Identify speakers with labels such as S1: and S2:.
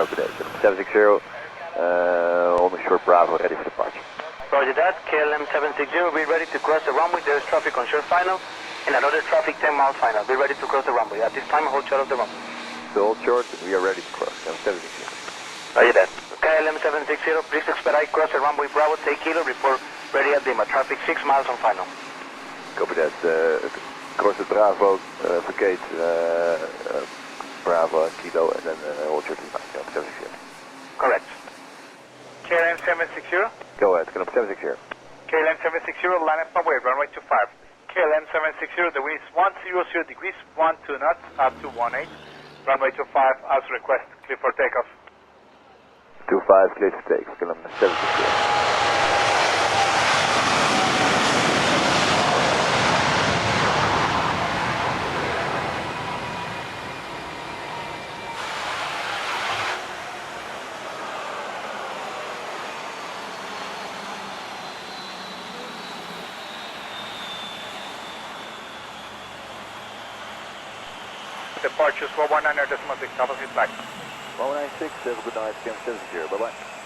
S1: Copy that. 760, on the short Bravo, ready for departure.
S2: Roger that, KLM 760, be ready to cross the runway. There is traffic on short final and another traffic 10 miles final. Be ready to cross the runway. At this time, hold short of the runway.
S1: So hold short, we are ready to cross. 760.
S2: Roger that. KLM 760, please expedite cross the runway Bravo, take kilo, report ready at Lima. Traffic 6 miles on final.
S1: Copy that. Cross the Bravo, vacate Bravo, kilo, and then hold short Lima. 760.
S2: Correct.
S3: KLM 760.
S1: Go ahead, Canop 760.
S3: KLM 760, line up runway, runway 25. KLM 760, the wind is 100 degrees, 12 knots, up to 18. Runway 25, as request, clear for takeoff.
S1: 25, clear to take, Canop 760.
S3: Departures 119.6, double feedback.
S1: 196, have a good night, KLM 760, bye-bye.